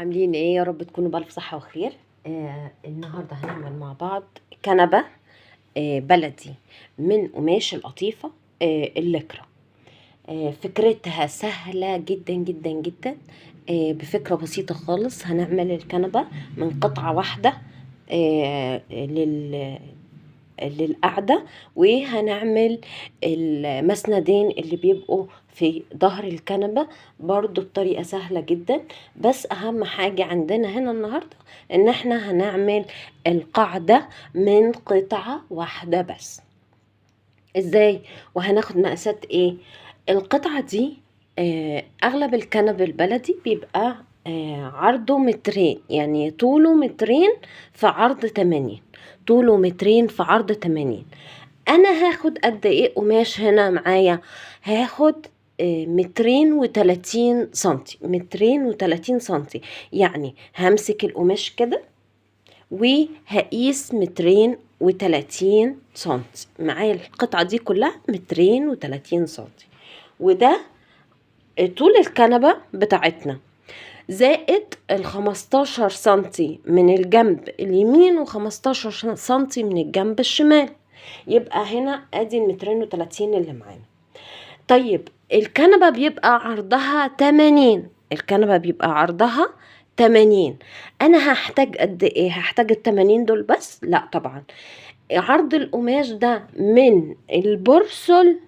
عاملين ايه؟ يا رب تكونوا بألف صحة وخير. النهاردة هنعمل مع بعض كنبة بلدي من قماش القطيفة الليكرا. فكرتها سهلة جدا جدا جدا. بفكرة بسيطة خالص هنعمل الكنبة من قطعة واحدة للقعدة، وهنعمل المسندين اللي بيبقوا في ظهر الكنبة برضو بطريقة سهلة جدا. بس اهم حاجة عندنا هنا النهاردة ان احنا هنعمل القاعدة من قطعة واحدة بس. ازاي؟ وهناخد مقاسات ايه؟ القطعة دي اغلب الكنب البلدي بيبقى عرضه مترين، يعني طوله مترين في عرض 80. طوله مترين في عرض 80. انا هاخد قد ايه قماش هنا معايا؟ هاخد مترين و30 سنتي. مترين و30 سنتي، يعني همسك القماش كده وهقيس مترين و30 سنتي. معايا القطعة دي كلها مترين و30 سنتي، وده طول الكنبة بتاعتنا، زائد ال15 سنتي من الجنب اليمين و15 سنتي من الجنب الشمال. يبقى هنا ادي المترين و30 اللي معانا. طيب الكنبة بيبقى عرضها 80. الكنبة بيبقى عرضها 80. انا هحتاج قد ايه؟ هحتاج ال80 دول بس؟ لا طبعا. عرض القماش ده من البرسل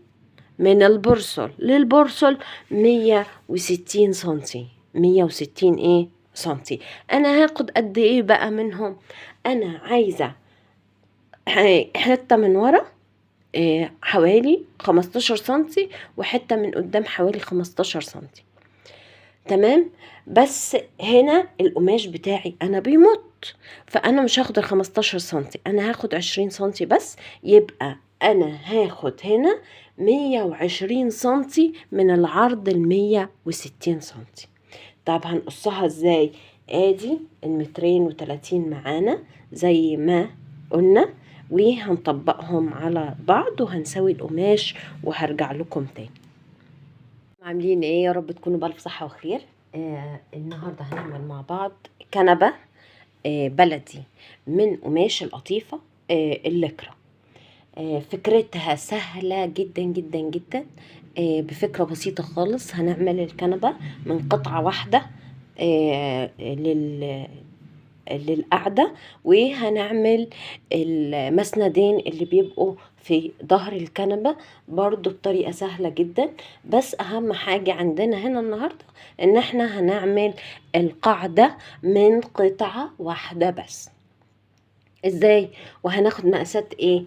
للبرسل 160 سنتي. 160 ايه سنتي. انا هاخد قد ايه بقى منهم؟ انا عايزة حتة من ورا حوالي 15 سنتي، وحتة من قدام حوالي 15 سنتي. تمام. بس هنا القماش بتاعي انا بيمط، فانا مش هاخد ال15 سنتي، انا هاخد 20 سنتي بس. يبقى انا هاخد هنا 120 سنتي من العرض 160 سنتي. طب هنقصها ازاي؟ ادي المترين و30 معانا زي ما قلنا، وهنطبقهم على بعض وهنسوي القماش وهرجع لكم تاني. عاملين ايه؟ يا رب تكونوا بألف صحة وخير. النهاردة هنعمل مع بعض كنبة بلدي من قماش القطيفة الليكرا. فكرتها سهلة جدا جدا جدا. بفكرة بسيطة خالص هنعمل الكنبة من قطعة واحدة للقعدة، وهنعمل المسندين اللي بيبقوا في ظهر الكنبة برضو بطريقة سهلة جدا. بس اهم حاجة عندنا هنا النهاردة ان احنا هنعمل القاعدة من قطعة واحدة بس. ازاي؟ وهناخد مقاسات ايه؟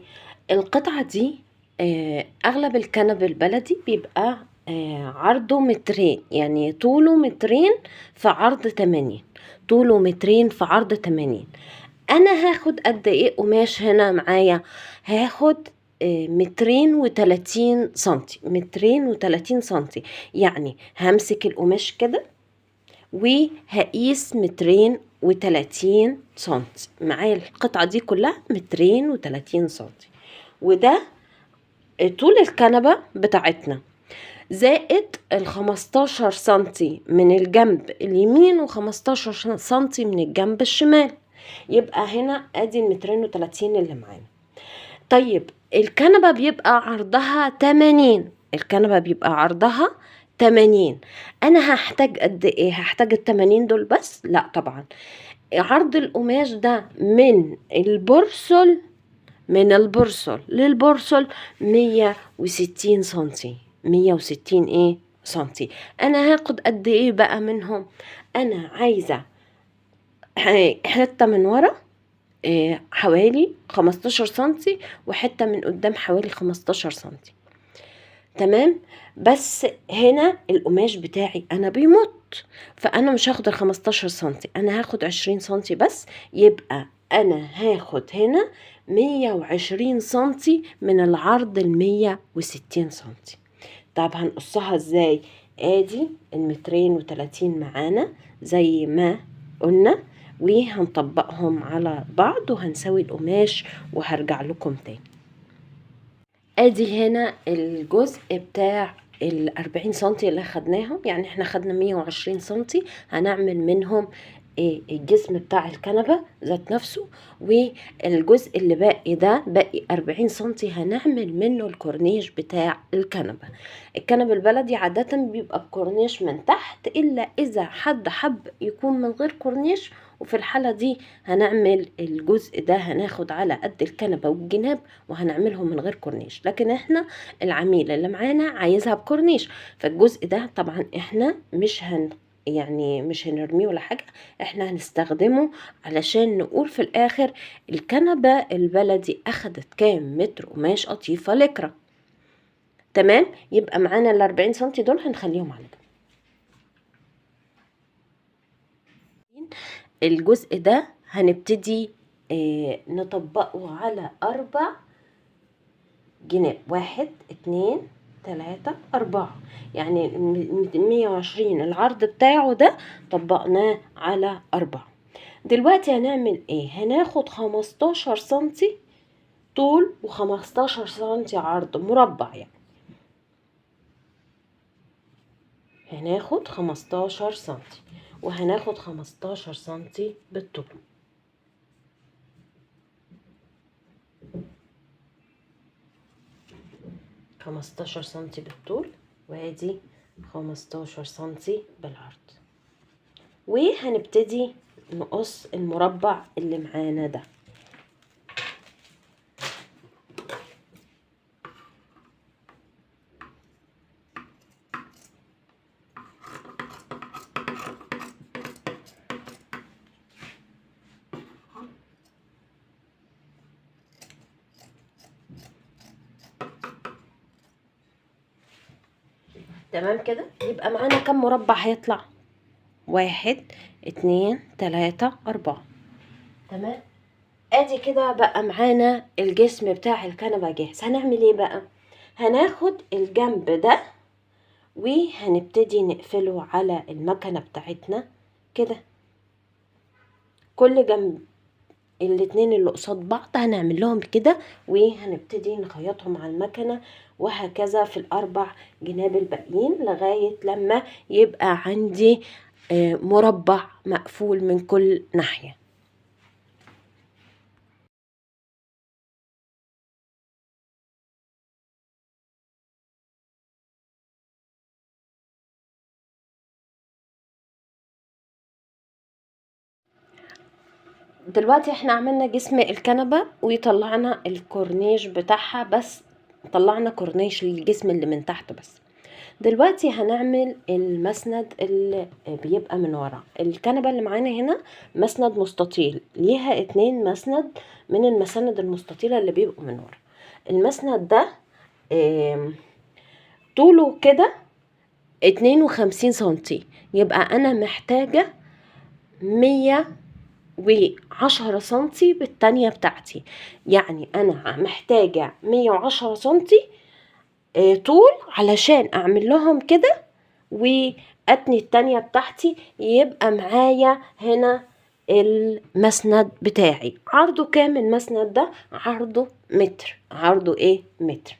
القطعة دي اغلب الكنب البلدي بيبقى عرضه مترين، يعني طوله مترين في عرض 80. طوله مترين في عرض 80. انا هاخد قد ايه قماش هنا معايا؟ هاخد مترين و30 سنتي. مترين و30 سنتي، يعني همسك القماش كده وهقيس مترين و30 سنتي. معايا القطعة دي كلها مترين و30 سنتي، وده طول الكنبة بتاعتنا، زائد ال15 سنتي من الجنب اليمين و15 سنتي من الجنب الشمال. يبقى هنا ادي المترين و30 اللي معانا. طيب الكنبة بيبقى عرضها 80. الكنبة بيبقى عرضها 80. انا هحتاج قد ايه؟ هحتاج ال80 دول بس؟ لا طبعا. عرض القماش ده من البرسل للبرسل 160 سنتي. 160 ايه سنتي. انا هاخد قد ايه بقى منهم؟ انا عايزة حتة من ورا حوالي 15 سنتي، وحتة من قدام حوالي 15 سنتي. تمام. بس هنا القماش بتاعي انا بيمط، فانا مش هاخد ال15 سنتي، انا هاخد 20 سنتي بس. يبقى انا هاخد هنا 120 سنتي من العرض 160 سنتي. طب هنقصها ازاي؟ ادي المترين و30 معانا زي ما قلنا، وهنطبقهم على بعض وهنسوي القماش وهرجع لكم تاني. ادي هنا الجزء بتاع ال40 سنتي اللي خدناهم، يعني احنا خدنا 120 سنتي، هنعمل منهم الجسم بتاع الكنبة ذات نفسه، والجزء اللي باقي ده باقي 40 سنتي هنعمل منه الكورنيش بتاع الكنبة. الكنبة البلدي عادة بيبقى بكورنيش من تحت، إلا إذا حد حب يكون من غير كورنيش، وفي الحالة دي هنعمل الجزء ده، هناخد على قد الكنبة والجناب وهنعملهم من غير كورنيش. لكن احنا العميلة اللي معانا عايزها بكورنيش، فالجزء ده طبعا احنا مش هنرميه ولا حاجة، احنا هنستخدمه علشان نقول في الاخر الكنبة البلدي اخدت كام متر قماش قطيفة لكرة. تمام، يبقى معانا ال40 سنتي دول هنخليهم على جنب. الجزء ده هنبتدي نطبقه على 4 جناب، 1 2 3 4، يعني 120 العرض بتاعه ده طبقناه على 4. دلوقتي هنعمل ايه؟ هناخد 15 سنتي طول و15 سنتي عرض مربع، يعني هناخد 15 سنتي وهناخد 15 سنتي بالطول. خمستاشر سنتي بالطول، وادي 15 سنتي بالعرض، وهنبتدي نقص المربع اللي معانا ده. تمام كده، يبقى معانا كم مربع هيطلع؟ 1 2 3 4. تمام، ادي كده بقى معانا الجسم بتاع الكنبة جاهز. هنعمل ايه بقى؟ هناخد الجنب ده وهنبتدي نقفله على المكنة بتاعتنا كده، كل جنب الاتنين اللي قصاد بعض هنعمل لهم كده، وهنبتدي نخيطهم على المكنة، وهكذا في ال4 جناب الباقيين لغاية لما يبقى عندي مربع مقفول من كل ناحية. دلوقتي احنا عملنا جسم الكنبة وطلعنا الكورنيش بتاعها، بس طلعنا كورنيش للجسم اللي من تحت بس. دلوقتي هنعمل المسند اللي بيبقى من ورا. الكنبة اللي معانا هنا مسند مستطيل، ليها 2 مسند من المساند المستطيلة اللي بيبقوا من ورا. المسند ده طوله كده 52 سنتي، يبقى انا محتاجة 110 سنتي بالتانية بتاعتي، يعني انا محتاجة 110 سنتي طول علشان اعمل لهم كده، واتني التانية بتاعتي يبقى معايا هنا المسند بتاعي. عرضه كام المسند ده؟ عرضه متر. عرضه ايه؟ متر.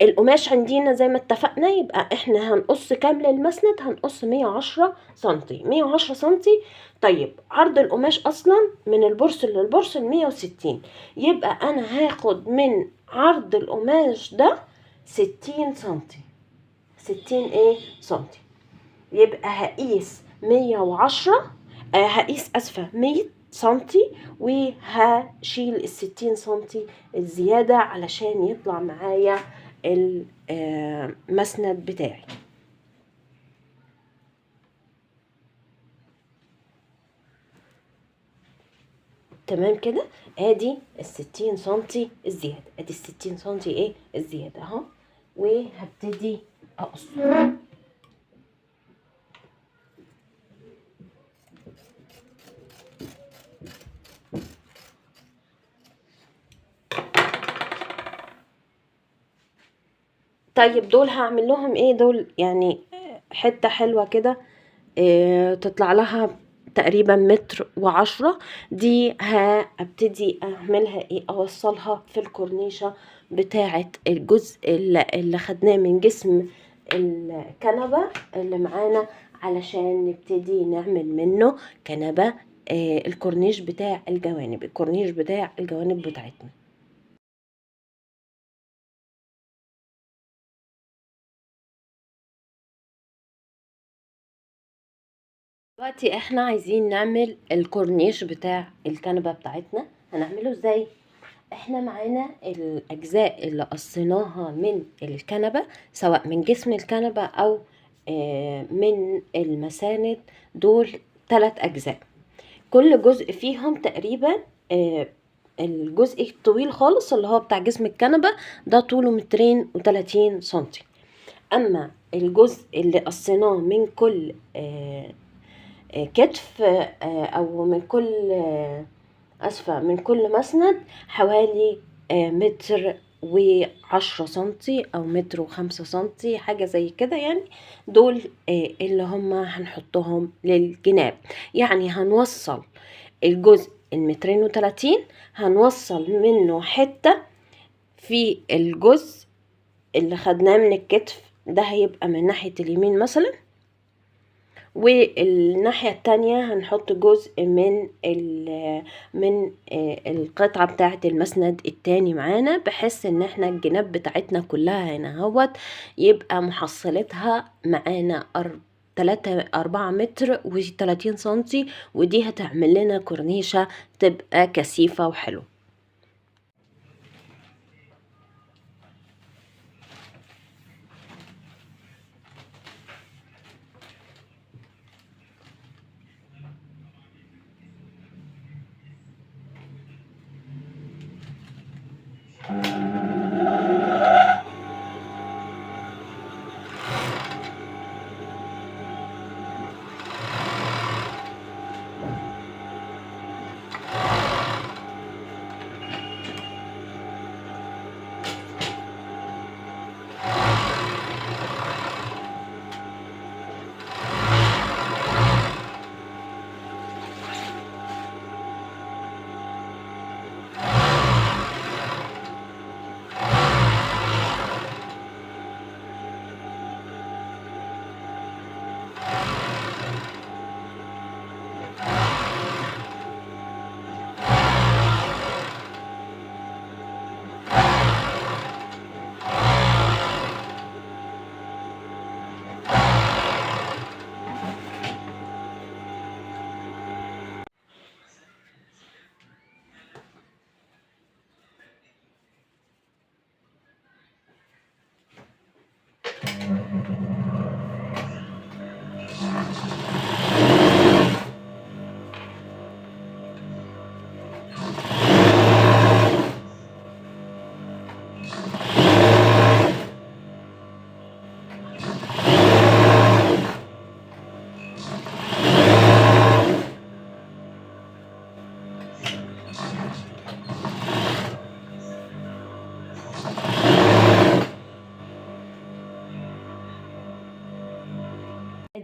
القماش عندنا زي ما اتفقنا، يبقى احنا هنقص كام للمسند؟ هنقص 110 سنتي. 110 سنتي. طيب عرض القماش اصلا من البرسل للبرسل 160، يبقى انا هاخد من عرض القماش ده 60 سنتي. 60 ايه سنتي، يبقى هقيس 110 هقيس 100 سنتي، وهشيل ال60 سنتي الزيادة علشان يطلع معايا المسند بتاعي. تمام كده، ادي ال60 سنتي الزيادة، ادي ال60 سنتي ايه الزيادة اهو، وهبتدي اقص. طيب دول هعمل لهم ايه؟ دول يعني حتة حلوة كده تطلع لها تقريبا 1.10 متر. دي هبتدي اعملها ايه؟ اوصلها في الكورنيشة بتاعة الجزء اللي خدناه من جسم الكنبة اللي معانا علشان نبتدي نعمل منه كنبة الكورنيش بتاع الجوانب بتاعتنا. دلوقتي احنا عايزين نعمل الكورنيش بتاع الكنبة بتاعتنا. هنعمله ازاي؟ احنا معانا الاجزاء اللي قصيناها من الكنبة، سواء من جسم الكنبة او من المساند. دول 3 اجزاء، كل جزء فيهم تقريبا الجزء الطويل خالص اللي هو بتاع جسم الكنبة ده طوله 230 سنتي. اما الجزء اللي قصيناه من كل كتف او من كل من كل مسند حوالي 1.10 سنتي او 1.05 سنتي، حاجة زي كده يعني. دول اللي هم هنحطهم للجناب. يعني هنوصل الجزء 230 هنوصل منه حتة في الجزء اللي خدناه من الكتف، ده هيبقى من ناحية اليمين مثلا، والناحية التانية هنحط جزء من القطعة بتاعة المسند التاني معانا، بحيث ان احنا الجناب بتاعتنا كلها هنا هوت يبقى محصلتها معانا 4 متر و30 سنتي، ودي هتعمل لنا كورنيشة تبقى كثيفة وحلوة.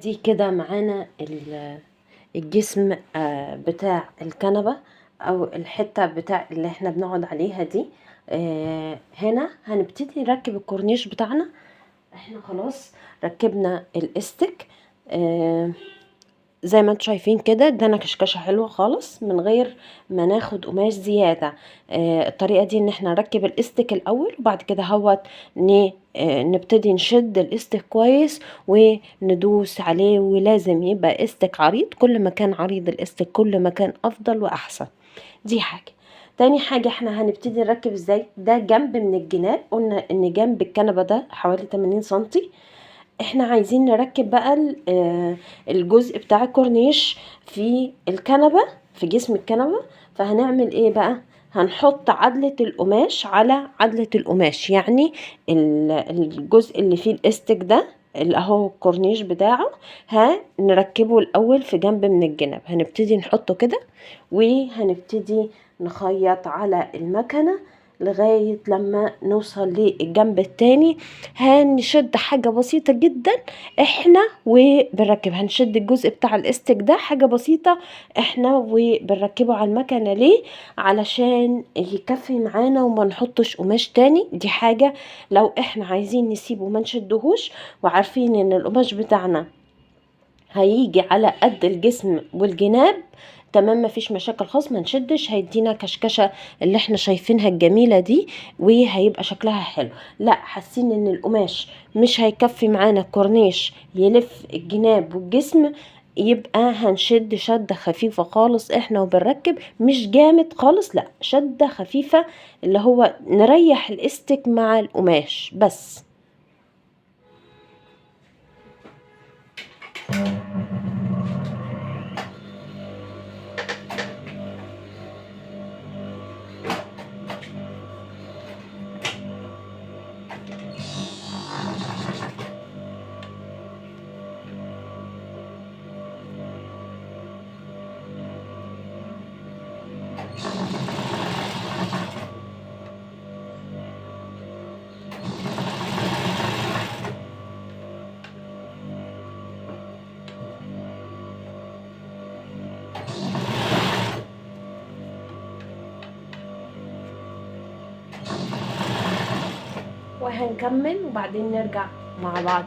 دي كده معانا الجسم بتاع الكنبة او الحتة بتاع اللي احنا بنقعد عليها دي. هنا هنبتدي نركب الكورنيش بتاعنا. احنا خلاص ركبنا الاستك زي ما انتم شايفين كده، ادانا كشكشه حلوه خالص من غير ما ناخد قماش زياده. الطريقه دي ان احنا نركب الاستك الاول، وبعد كده هوت نبتدي نشد الاستك كويس وندوس عليه، ولازم يبقى استك عريض. كل ما كان عريض الاستك كل ما كان افضل واحسن. دي حاجه. تاني حاجة احنا هنبتدي نركب ازاي. ده جنب من الجناب، قلنا ان جنب الكنبة ده حوالي 80 سنتي. احنا عايزين نركب بقى الجزء بتاع الكورنيش في الكنبة، في جسم الكنبة. فهنعمل ايه بقى؟ هنحط عدلة القماش على عدلة القماش، يعني الجزء اللي فيه الاستك ده اللي اهو الكورنيش بتاعه هنركبه الاول في جنب من الجنب. هنبتدي نحطه كده، وهنبتدي نخيط على المكنة لغاية لما نوصل للجنب التاني. هنشد حاجة بسيطة جدا احنا وبنركب، هنشد الجزء بتاع الاستك ده حاجة بسيطة احنا وبنركبه على المكنة. ليه؟ علشان يكفي معانا وما نحطش قماش تاني. دي حاجة لو احنا عايزين نسيبه ما نشدهوش وعارفين ان القماش بتاعنا هيجي على قد الجسم والجناب، تمام، مفيش مشاكل خالص، ما نشدش، هيدينا كشكشه اللي احنا شايفينها الجميله دي وهيبقى شكلها حلو. لا حاسين ان القماش مش هيكفي معانا الكورنيش يلف الجناب والجسم، يبقى هنشد شده خفيفه خالص احنا وبنركب، مش جامد خالص، لا شده خفيفه اللي هو نريح الاستك مع القماش بس. وهنكمل وبعدين نرجع مع بعض.